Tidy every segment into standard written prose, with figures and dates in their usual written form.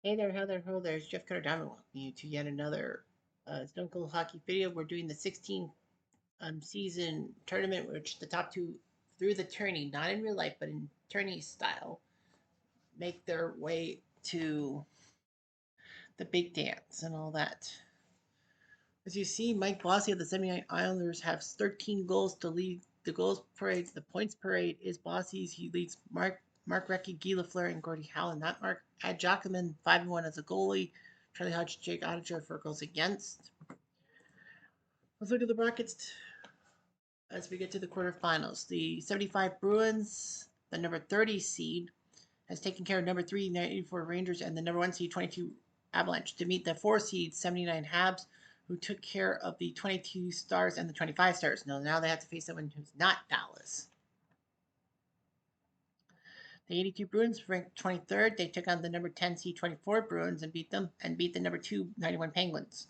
Hey there, how there, ho there. It's Jeff Cutter Diamond welcoming you to yet another Stone Cold Hockey video. We're doing the 16th season tournament, which the top two through the tourney, not in real life, but in tourney style, make their way to the big dance and all that. As you see, Mike Bossy of the 79 Islanders has 13 goals to lead the goals parade. The points parade is Bossy's. He leads Mark Recchi, Guy Lafleur, and Gordie Howe. Not Mark Ad Jacquemin, 5-1 as a goalie. Charlie Hodge, Jake Oettinger for goals against. Let's look at the brackets as we get to the quarterfinals. The 75 Bruins, the number 30 seed, has taken care of number 3, 94 Rangers, and the number 1 seed, 22 Avalanche, to meet the 4 seed, 79 Habs, who took care of the 22 Stars and the 25 Stars. Now they have to face someone who's not Dallas. The 82 Bruins ranked 23rd. They took on the number 10 seed 24 Bruins and beat them, and beat the number 2 91 Penguins.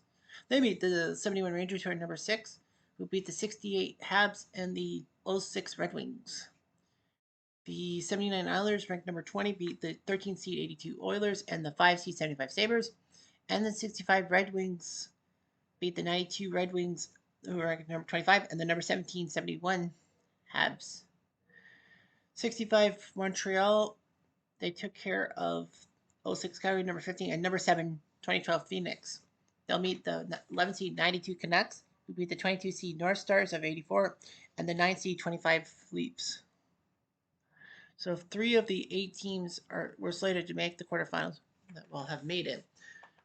They beat the 71 Rangers, who are number 6, who beat the 68 Habs and the 06 Red Wings. The 79 Islanders, ranked number 20, beat the 13 seed 82 Oilers and the 5 seed 75 Sabres. And the 65 Red Wings beat the 92 Red Wings, who are ranked number 25, and the number 17 71 Habs. 65 Montreal, they took care of 06 Calgary, number 15, and number 7 2012 Phoenix. They'll meet the 11 seed 92 Canucks, who beat the 22 seed North Stars of 84, and the 9 seed 25 Leafs. So 3 of the 8 teams were slated to make the quarterfinals that will have made it.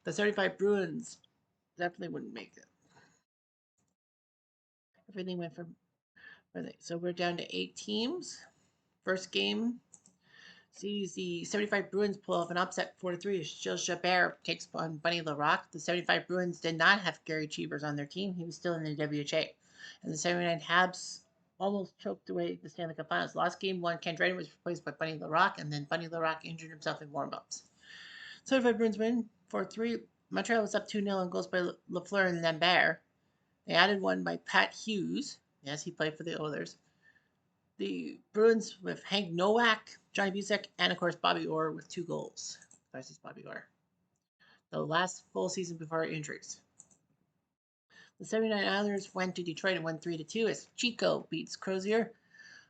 The 75 Bruins definitely wouldn't make it. Everything went from so we're down to 8 teams. First game sees the 75 Bruins pull off an upset 4-3 as Gilles Jabert takes on Bunny Larocque. The 75 Bruins did not have Gary Cheevers on their team. He was still in the WHA. And the 79 Habs almost choked away the Stanley Cup Finals. Last game, Ken Dryden was replaced by Bunny Larocque, and then Bunny Larocque injured himself in warm-ups. 75 Bruins win 4-3. Montreal was up 2-0 on goals by Lafleur and Lambert. They added one by Pat Hughes. Yes, he played for the Oilers. The Bruins with Hank Nowak, Johnny Busick, and of course Bobby Orr with 2 goals. Versus Bobby Orr. The last full season before injuries. The 79 Islanders went to Detroit and won 3-2 as Chico beats Crozier.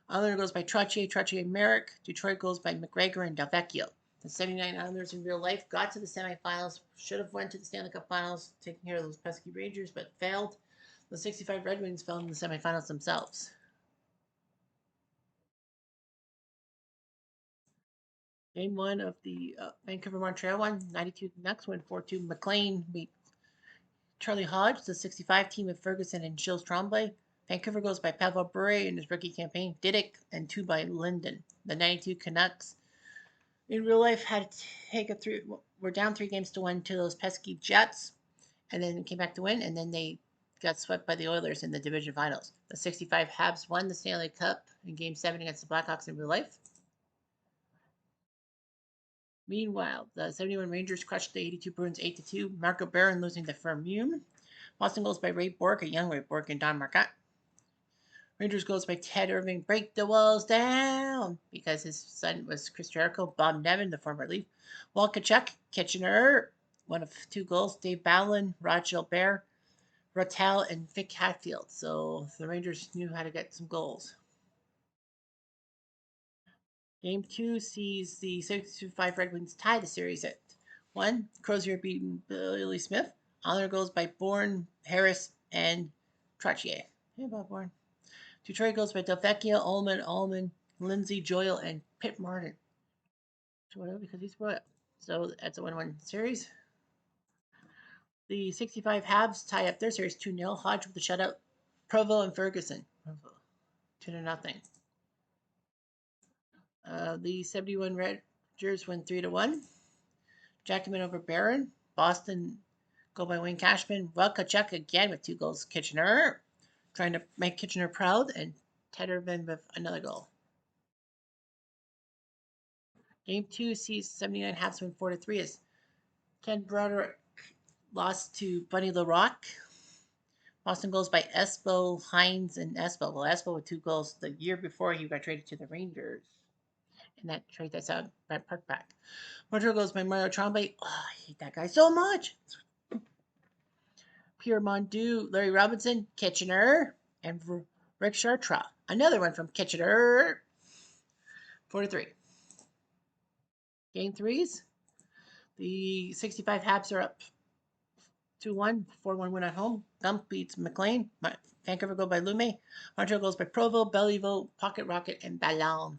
Islander goes by Trottier, Merrick. Detroit goes by McGregor and Delvecchio. The 79 Islanders in real life got to the semifinals, should have went to the Stanley Cup Finals, taking care of those pesky Rangers, but failed. The 65 Red Wings fell in the semifinals themselves. Game 1 of the Vancouver-Montreal one, 92 Canucks win 4-2. McLean beat Charlie Hodge, the 65 team of Ferguson and Gilles Tremblay. Vancouver goes by Pavel Bure in his rookie campaign, Didick, and 2 by Linden. The 92 Canucks in real life had to take we're down 3-1 to those pesky Jets, and then came back to win, and then they got swept by the Oilers in the division finals. The 65 Habs won the Stanley Cup in Game 7 against the Blackhawks in real life. Meanwhile, the 71 Rangers crushed the 82 Bruins 8-2. Marco Barron losing to Fermune. Boston goes by Ray Bork, a young Ray Bork, and Don Marcotte. Rangers goes by Ted Irving, break the walls down, because his son was Chris Jericho. Bob Nevin, the former Leaf. Walt Kachuk, Kitchener, one of 2 goals. Dave Bowlin, Rod Gilbert, Rotel, and Vic Hatfield. So the Rangers knew how to get some goals. Game 2 sees the 6-5 Red Wings tie the series at 1. Crozier beating Billy Smith. Honor goals by Bourne, Harris, and Trottier. Hey, Bob Bourne. Detroit goes by Delvecchio, Ullman, Lindsay, Joyle, and Pitt Martin. Joyle because he's Royal. So that's a 1-1 series. The 65 Habs tie up their series 2-0. Hodge with the shutout. Provo and Ferguson. 2-0. The 71 Rangers win 3-1. Jackman over Barron. Boston go by Wayne Cashman. Well, Kachuk again with 2 goals. Kitchener trying to make Kitchener proud, and Tedderman with another goal. Game 2 sees 79 Habs win 4-3 as Ken Broderick lost to Bunny Larocque. Boston goes by Espo, Hines, and Espo. Well, Espo with 2 goals the year before he got traded to the Rangers. in that trade that's out Brent Park back. Montreal goes by Mario Tremblay. Oh, I hate that guy so much. Pierre Mondu, Larry Robinson, Kitchener, and Rick Chartra. Another one from Kitchener. 4-3. Game threes. The 65 Habs are up 2-1, 4-1 win at home. Gump beats McLean. Vancouver go by Lume. Montreal goes by Provo, Belleville, Pocket Rocket, and Ballon.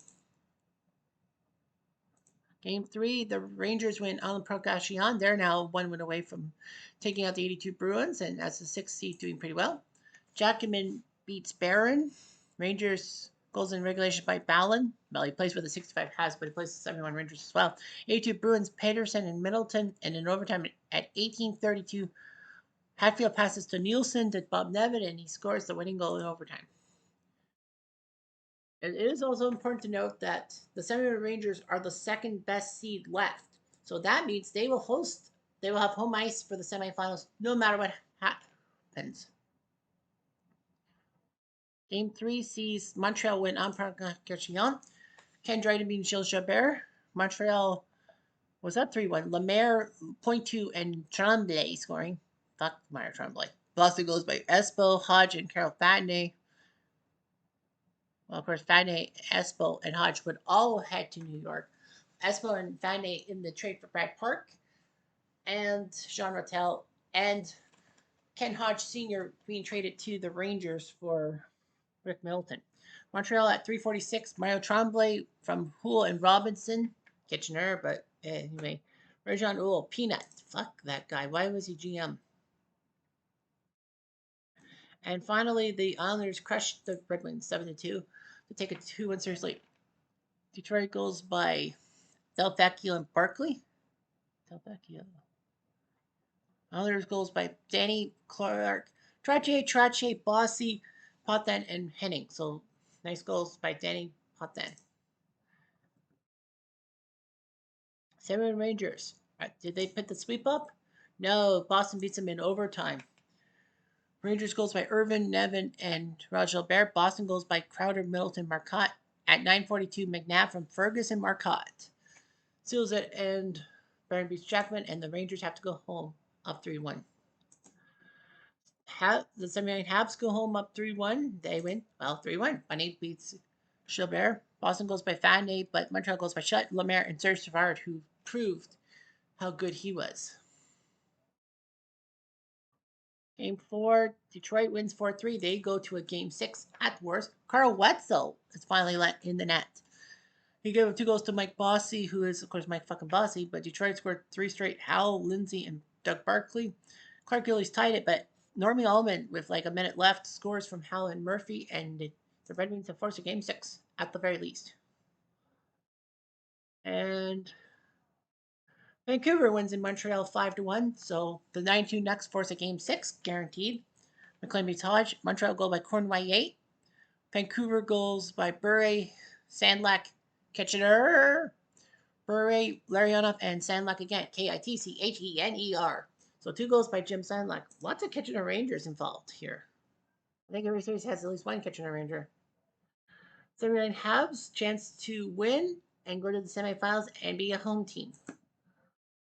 Game three, the Rangers win on Procassion. They're now 1 win away from taking out the 82 Bruins, and as the 6th seed, doing pretty well. Jackman beats Barron. Rangers goals in regulation by Ballon. Well, he plays for the 65 Habs, but he plays for 71 Rangers as well. 82 Bruins, Pedersen and Middleton, and in overtime at 18:32, Hatfield passes to Nielsen to Bob Nevin, and he scores the winning goal in overtime. It is also important to note that the 71 Rangers are the second best seed left. So that means they will have home ice for the semifinals no matter what happens. Game three sees Montreal win en Procassion. Ken Dryden beats Gilles Jobert. Montreal was up 3-1. Lemaire, .2, and Tremblay scoring. Fuck Meyer Tremblay. Boston goes by Espo, Hodge, and Carol Fatney. Well, of course, Fatney, Espo, and Hodge would all head to New York. Espo and Fatney in the trade for Brad Park, and Jean Rattel, and Ken Hodge Sr. being traded to the Rangers for Rick Middleton. Montreal at 3:46. Mario Tremblay from Wholl and Robinson. Kitchener, but anyway. Rajon Wholl, Peanut. Fuck that guy. Why was he GM? And finally, the Islanders crushed the Red Wings 7-2 to take a 2-1 series lead. Detroit goes by Delvecchio and Barkley. Delvecchio. Islanders goes by Danny Clark, Trache, Bossy, Potan, and Henning. So nice goals by Danny Potan. 7 Rangers. Did they put the sweep up? No, Boston beats them in overtime. Rangers goals by Irvin, Nevin, and Raj Gilbert. Boston goals by Crowder, Middleton, Marcotte. At 9:42, McNabb from Fergus and Marcotte seals it, and Barron beats Jackman, and the Rangers have to go home up 3-1. The 79 Habs go home up 3-1. They win. Well, 3-1. Bunny beats Gilbert. Boston goes by Fanny, but Montreal goes by Shutt, Lemaire, and Serge Savard, who proved how good he was. Game 4, Detroit wins 4-3. They go to a Game 6 at worst. Carl Wetzel is finally let in the net. He gave 2 goals to Mike Bossy, who is, of course, Mike fucking Bossy, but Detroit scored 3 straight. Howell, Lindsay, and Doug Barkley. Clark Gillies tied it, but Normie Ullman, with like a minute left, scores from Howell and Murphy, and the Red Wings have forced a Game 6, at the very least. And Vancouver wins in Montreal 5-1, so the 9-2 next force a Game 6, guaranteed. McLean beats Hodge. Montreal goal by Cornway. Vancouver goals by Bure, Sandlak, Kitchener, Bure, Larionov, and Sandlak again. Kitchener. So 2 goals by Jim Sandlak. Lots of Kitchener Rangers involved here. I think every series has at least one Kitchener Ranger. 79 Habs, chance to win and go to the semifinals and be a home team.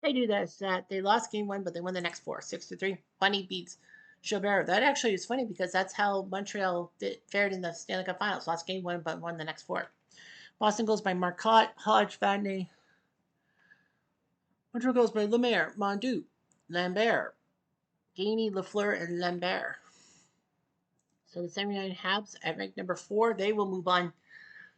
They do that. They lost Game 1, but they won the next 4, 6-3. Bunny beats Gilbert. That actually is funny because that's how Montreal fared in the Stanley Cup Finals. Lost Game 1, but won the next 4. Boston goes by Marcotte, Hodge, Vadnais. Montreal goes by Lemaire, Mondu, Lambert, Gainey, Lafleur, and Lambert. So the 79 Habs at rank number 4, they will move on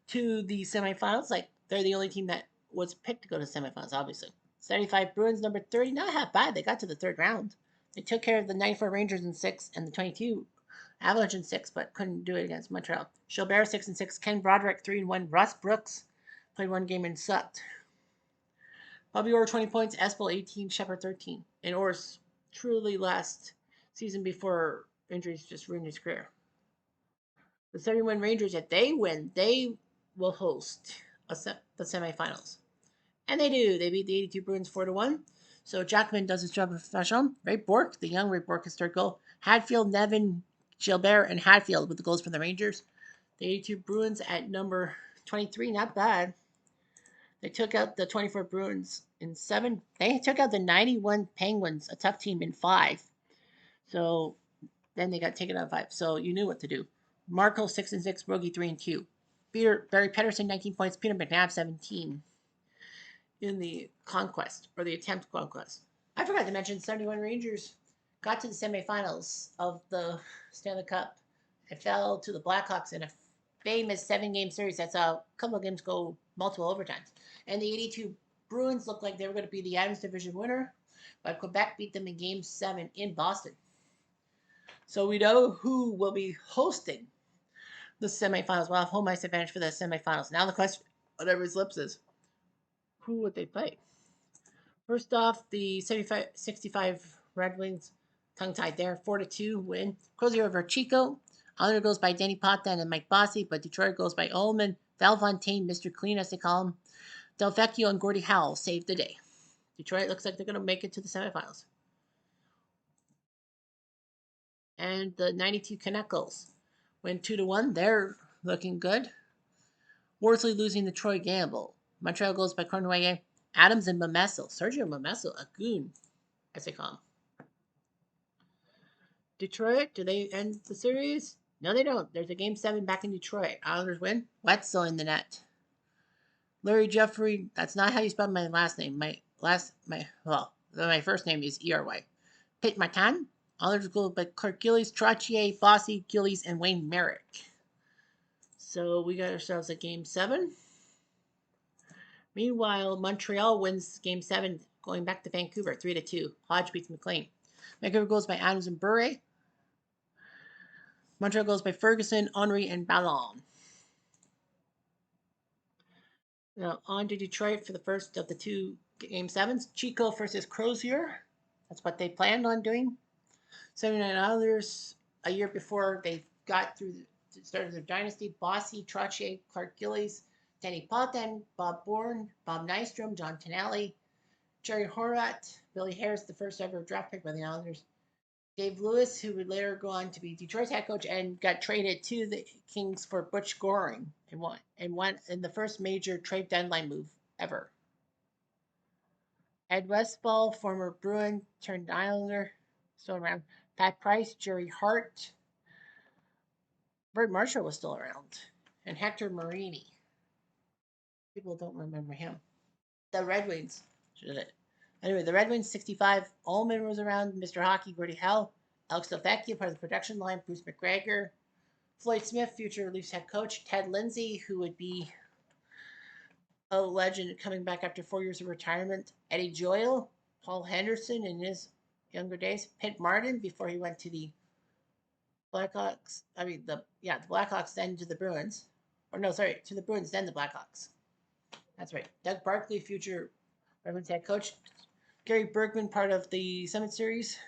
to the semifinals. Like, they're the only team that was picked to go to semifinals, obviously. 75 Bruins, number 30, not half bad. They got to the 3rd round. They took care of the 94 Rangers in 6 and the 22 Avalanche in 6, but couldn't do it against Montreal. Gilbert 6-6, Ken Broderick 3-1, Ross Brooks played 1 game and sucked. Bobby Orr 20 points, Espel 18, Shepard 13. And Orr's truly last season before injuries just ruined his career. The 71 Rangers, if they win, they will host the semifinals. And they do. They beat the 82 Bruins 4-1. So Jackman does his job of professional. Ray Bourque, the young Ray Bourque, his 3rd goal. Hadfield, Nevin, Gilbert, and Hadfield with the goals for the Rangers. The 82 Bruins at number 23, not bad. They took out the 24 Bruins in 7. They took out the 91 Penguins, a tough team, in 5. So then they got taken out of 5. So you knew what to do. Marco 6-6, Rogie 3-2. Barry Pedersen 19 points, Peter McNabb 17 in the conquest or the attempt conquest. I forgot to mention 71 Rangers got to the semifinals of the Stanley Cup. It fell to the Blackhawks in a famous 7-game series. That's how a couple of games go multiple overtimes. And the 82 Bruins looked like they were going to be the Adams Division winner, but Quebec beat them in Game 7 in Boston. So we know who will be hosting the semifinals. We'll have home ice advantage for the semifinals. Now the question on everybody's lips is, who would they play? First off, the 65 Red Wings, tongue-tied there, 4-2 win. Crozier over Chico. Honor goes by Danny Potvin and Mike Bossy, but Detroit goes by Ullman. Val Fontaine, Mr. Clean, as they call him. Delvecchio and Gordie Howe saved the day. Detroit looks like they're going to make it to the semifinals. And the 92 Canucks win 2-1. They're looking good. Worsley losing the Troy Gamble. Montreal goes by Cornway, Adams, and Mamesso. Sergio Mamesso, a goon, as they call him. Detroit, do they end the series? No, they don't. There's a Game 7 back in Detroit. Islanders win. Wetzel in the net. Larry Jeffrey, that's not how you spell my last name. My first name is E-R-Y. Pitt Matan. Islanders go by Clark Gillies, Trottier, Bossy, Gillies, and Wayne Merrick. So we got ourselves a Game 7. Meanwhile, Montreal wins Game 7, going back to Vancouver, 3-2. Hodge beats McLean. Vancouver goes by Adams and Bure. Montreal goes by Ferguson, Henry, and Ballon. Now on to Detroit for the first of the 2 Game 7s. Chico versus Crozier. That's what they planned on doing. 79 Islanders, a year before they got through the start of their dynasty. Bossy, Trottier, Clark Gillies, Danny Potvin, Bob Bourne, Bob Nystrom, John Tonelli, Jerry Horat, Billy Harris, the first ever draft pick by the Islanders. Dave Lewis, who would later go on to be Detroit's head coach and got traded to the Kings for Butch Goring and won in the first major trade deadline move ever. Ed Westfall, former Bruin turned Islander, still around. Pat Price, Jerry Hart, Bert Marshall was still around, and Hector Marini. People don't remember him. The Red Wings, anyway, the Red Wings 65. Ullman was around. Mr. Hockey, Gordie Howe, Alex Delvecchio, part of the production line. Bruce McGregor, Floyd Smith, future Leafs head coach. Ted Lindsay, who would be a legend coming back after 4 years of retirement. Eddie Joyle, Paul Henderson in his younger days. Pitt Martin before he went to the Blackhawks. The Blackhawks then to the Bruins. To the Bruins then the Blackhawks. That's right. Doug Barkley, future Ravens head coach. Gary Bergman, part of the Summit Series.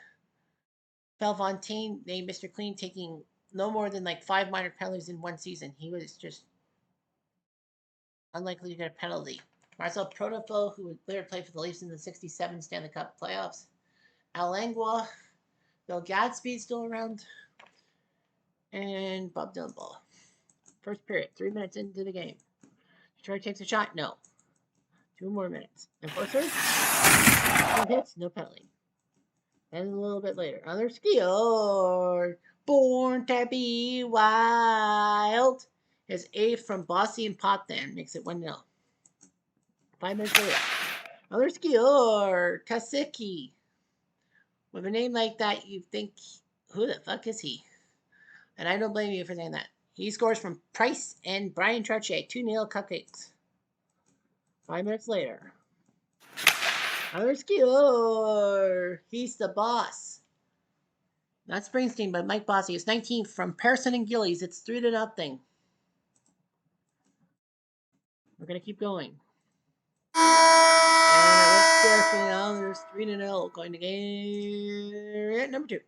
Val Fontaine named Mr. Clean, taking no more than 5 minor penalties in one season. He was just unlikely to get a penalty. Marcel Protofo, who would later play for the Leafs in the 67 Stanley Cup playoffs. Al Langlois, Bill Gadsby still around. And Bob Dunball. First period, 3 minutes into the game. Detroit takes a shot, no. 2 more minutes. Enforcer, 2 hits, no penalty. And a little bit later, another skier. Born to be wild. His 8th from Bossy and Potvin makes it 1-0. 5 minutes later, another skier. Kasicki. With a name like that, you think, who the fuck is he? And I don't blame you for saying that. He scores from Price and Brian Trottier, 2-0 Cupcakes. 5 minutes later, another skier. He's the boss. Not Springsteen, but Mike Bossy. It's 19th from Pearson and Gillies. It's 3-0. We're going to keep going. And it looks good for the Islanders. 3-0 going to game number 2.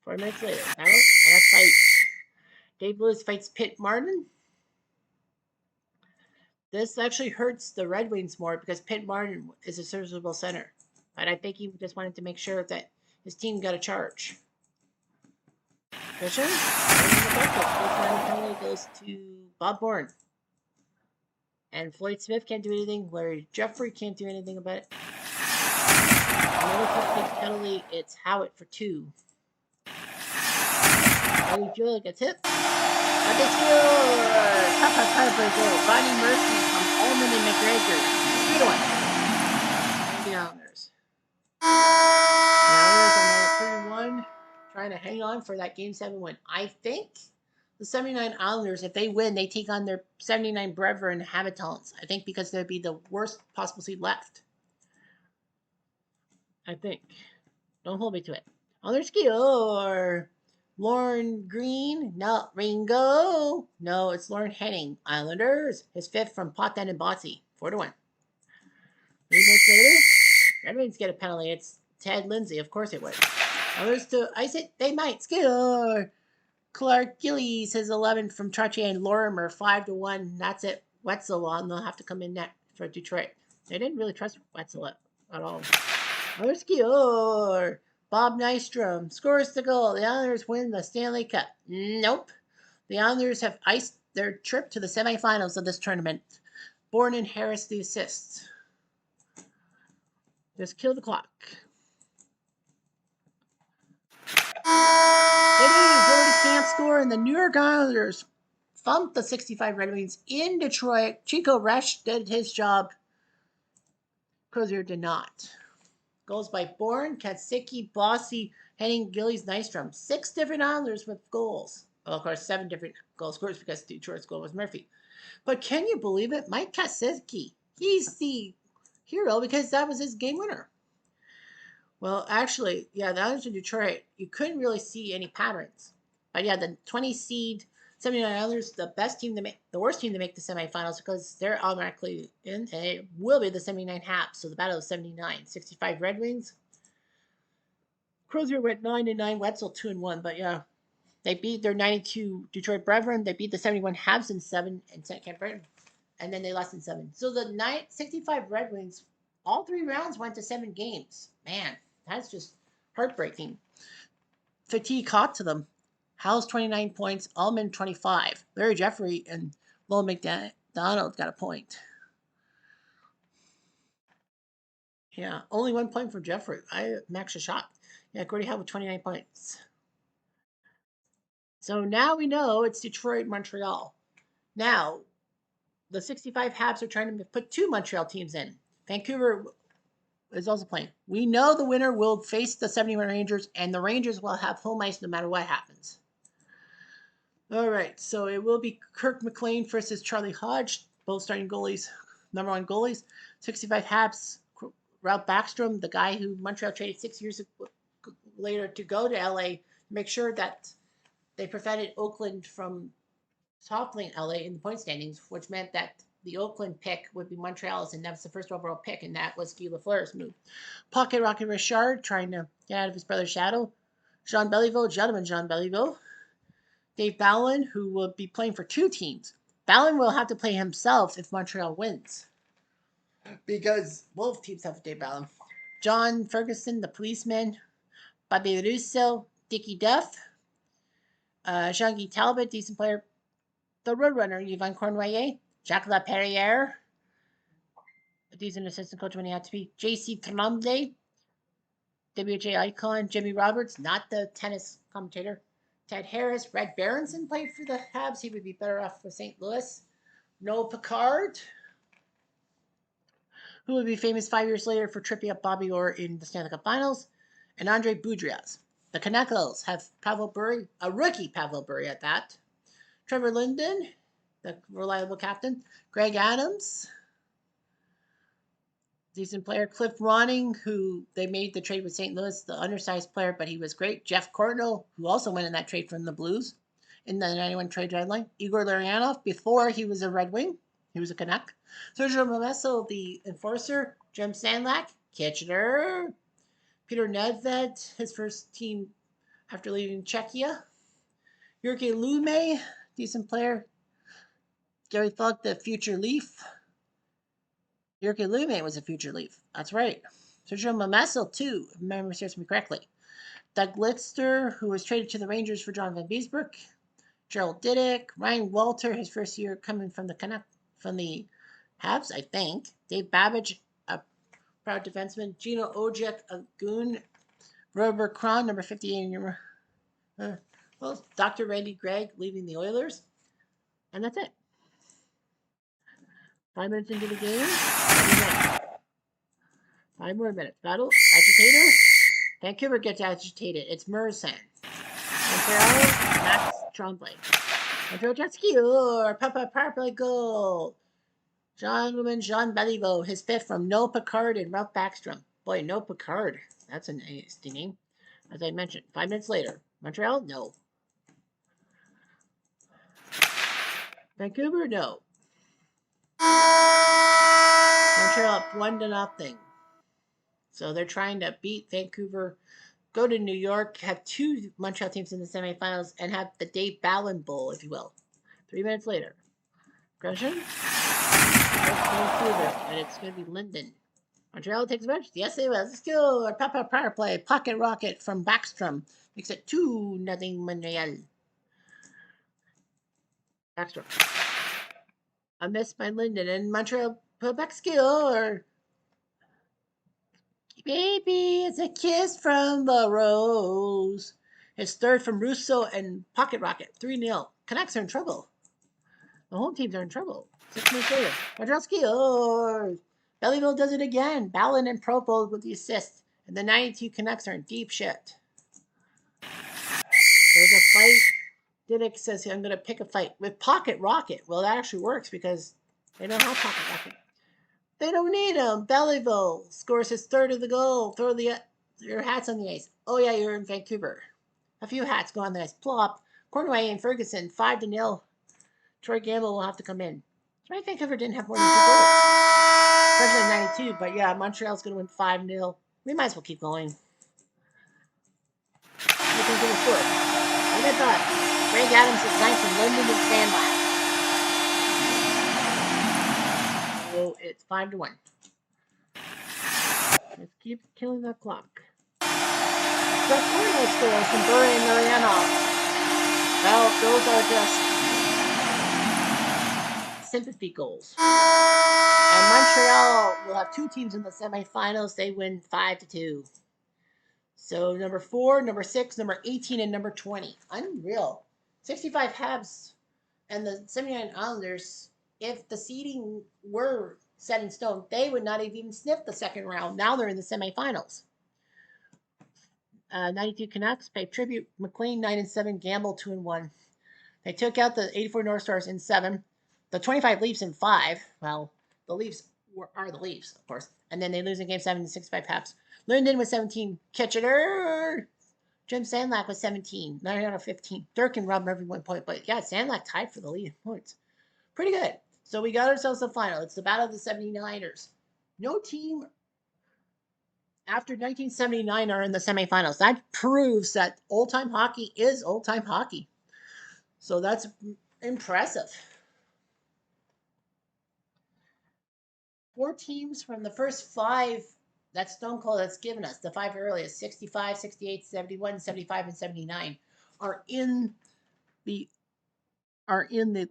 4 minutes later, battle and a fight. Dave Lewis fights Pitt Martin. This actually hurts the Red Wings more because Pitt Martin is a serviceable center. But I think he just wanted to make sure that his team got a charge. Fisher? The first penalty goes to Bob Bourne. And Floyd Smith can't do anything. Larry Jeffrey can't do anything about it. Another cupcake penalty. It's Howitt for 2. Eddie Julia gets hit. But they score! Tough tiebreaker. Ronnie Murphy from Ullman and McGregor. 3-1. The Islanders. The Islanders are now 3-1, trying to hang on for that Game 7 win. I think the 79 Islanders, if they win, they take on their 79 brethren Habitants. I think because they'd be the worst possible seed left. I think. Don't hold me to it. Other score. Lauren Green. No. Ringo. No, it's Lauren Henning. Islanders. His 5th from Potvin and Botsy. 4-1. 3 minutes later, Red Wings get a penalty. It's Ted Lindsay. Of course it would. Others to ice it. They might score. Clark Gillies has 11 from Trny and Lorimer. 5-1. That's it. Wetzel on. They'll have to come in net for Detroit. They didn't really trust Wetzel at all. Other score. Bob Nystrom scores the goal. The Islanders win the Stanley Cup. Nope. The Islanders have iced their trip to the semifinals of this tournament. Bourne and Harris the assists. Just kill the clock. It is. Brody can't score, and the New York Islanders thumped the 65 Red Wings in Detroit. Chico Resch did his job. Crozier did not. Goals by Bourne, Katsiki, Bossy, Henning, Gillies, Nystrom. 6 different Islanders with goals. Well, of course, 7 different goal scorers because Detroit's goal was Murphy. But can you believe it? Mike Katsiki, he's the hero because that was his game winner. Well, actually, yeah, the Islanders in Detroit, you couldn't really see any patterns. But yeah, the 20 seed 79 Islanders, the best team to make, the worst team to make the semifinals because they're automatically in, and it will be the 79 Habs. So the battle of 79, 65 Red Wings. Crozier went 9-9, Wetzel 2-1. But yeah, they beat their 92 Detroit Brethren. They beat the 71 Habs in 7 and Camp Breton, and then they lost in 7. So the 65 Red Wings, all 3 rounds went to 7 games. Man, that's just heartbreaking. Fatigue caught to them. Howell's 29 points, Ullman 25. Larry Jeffrey and Lowell McDonald got a point. Yeah, only 1 point from Jeffrey. I'm actually shocked. Yeah, Gordie Howe with 29 points. So now we know it's Detroit, Montreal. Now, the 65 Habs are trying to put 2 Montreal teams in. Vancouver is also playing. We know the winner will face the 71 Rangers, and the Rangers will have home ice no matter what happens. All right, so it will be Kirk McLean versus Charlie Hodge, both starting goalies, number 1 goalies. 65 Habs, Ralph Backstrom, the guy who Montreal traded 6 years later to go to LA, make sure that they prevented Oakland from toppling LA in the point standings, which meant that the Oakland pick would be Montreal's, and that was the first overall pick, and that was Guy Lafleur's move. Pocket Rocket Richard trying to get out of his brother's shadow. Jean Beliveau, gentleman Jean Beliveau. Dave Ballin, who will be playing for 2 teams. Ballin will have to play himself if Montreal wins, because both teams have Dave Ballin. John Ferguson, the policeman. Bobby Russo, Dickie Duff. Jean-Guy Talbot, decent player. The Roadrunner, Yvon Cornwallier. Jacques Laperriere, a decent assistant coach when he had to be. J.C. Tremblay, WJ icon. Jimmy Roberts, not the tennis commentator. Ted Harris. Red Berenson played for the Habs. He would be better off with St. Louis. Noel Picard, who would be famous 5 years later for tripping up Bobby Orr in the Stanley Cup Finals. And Andre Boudrias. The Canucks have Pavel Bure, a rookie Pavel Bure at that. Trevor Linden, the reliable captain. Greg Adams, decent player. Cliff Ronning, who they made the trade with St. Louis, the undersized player, but he was great. Jeff Courtnall, who also went in that trade from the Blues in the 91 trade deadline. Igor Larionov, before he was a Red Wing, he was a Canuck. Sergio Momesso, the enforcer. Jim Sandlak, Kitchener. Peter Nedved, his first team after leaving Czechia. Jurgen Lume, decent player. Gary Falk, the future Leaf. Jurgen Lume was a future Leaf. That's right. Sergio Momesso, too, if memory serves me correctly. Doug Lister, who was traded to the Rangers for John Van Beesbroek. Gerald Diddick. Ryan Walter, his first year coming from the Habs, I think. Dave Babbage, a proud defenseman. Gino Ojek, a goon. Robert Cron, number 58. Well, Dr. Randy Gregg leaving the Oilers. And that's it. 5 minutes into the game. 5 more minutes. Battle. Agitator. Vancouver gets agitated. It's Merson. Montreal. Max Tremblay. Montreal Jetski. Or Papa Parplay goal. Jean Beliveau. His fifth from Noel Picard and Ralph Backstrom. Boy, Noel Picard. That's a nice name. As I mentioned. 5 minutes later. Montreal? No. Vancouver? No. Montreal up 1-0. So they're trying to beat Vancouver, go to New York, have two Montreal teams in the semifinals, and have the Dave Ballin Bowl, if you will. 3 minutes later. Gresham? Vancouver, and it's going to be Linden. Montreal takes a bench. Yes, they will. Let's go. Our power play. Pocket rocket from Backstrom. Makes it 2-0 Montreal. Backstrom. A miss by Linden. And Montreal put back skill or baby, it's a kiss from the rose. His third from Russo and Pocket Rocket. 3-0. Canucks are in trouble. The home teams are in trouble. 6 minutes later. Wojciechowski scores. Belleville does it again. Ballin and Propol with the assist. And the 92 Canucks are in deep shit. There's a fight. Didick says, I'm going to pick a fight with Pocket Rocket. Well, that actually works because they don't have Pocket Rocket. They don't need him. Belleville scores his third of the goal. Throw your hats on the ice. Oh, yeah, you're in Vancouver. A few hats go on the ice. Plop. Cornway and Ferguson, 5-0. Troy Gamble will have to come in. Right, Vancouver didn't have more than 2 goals. Especially 92, but yeah, Montreal's going to win 5-0. We might as well keep going. Vancouver scored. And I thought Greg Adams is ninth from Linden and Sandlot. So it's 5-1. Let's keep killing that clock. Jeff Cornwell scores from Burry and Mariano. Well, those are just sympathy goals. And Montreal will have 2 teams in the semifinals. They win 5-2. So number 4, number 6, number 18, and number 20. Unreal. 65 Habs and the 79 Islanders, if the seeding were set in stone, they would not have even sniffed the second round. Now they're in the semifinals. 92 Canucks pay tribute. McLean 9-7, Gamble 2-1. They took out the 84 North Stars in 7, the 25 Leafs in 5. Well, the Leafs are the Leafs, of course. And then they lose in Game 7 to 65 Habs. Linden with 17. Kitchener. Jim Sandlak with 17. 9 out of 15. Dirk and Rob Murphy 1 point. But yeah, Sandlak tied for the lead points. Pretty good. So we got ourselves the final. It's the Battle of the 79ers. No team after 1979 are in the semifinals. That proves that old-time hockey is old-time hockey. So that's impressive. 4 teams from the first 5 that Stone Cold has given us, the 5 earliest, 65, 68, 71, 75, and 79, are in the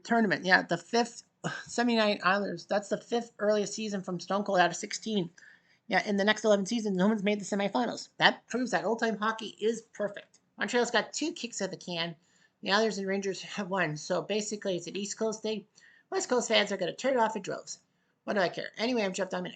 tournament. Yeah, the 5th 79 Islanders. That's the 5th earliest season from Stone Cold out of 16. Yeah, in the next 11 seasons, no one's made the semifinals. That proves that old-time hockey is perfect. Montreal's got 2 kicks at the can. The Islanders and Rangers have 1. So basically, it's an East Coast thing. West Coast fans are going to turn it off in droves. What do I care? Anyway, I'm Jeff Diamond.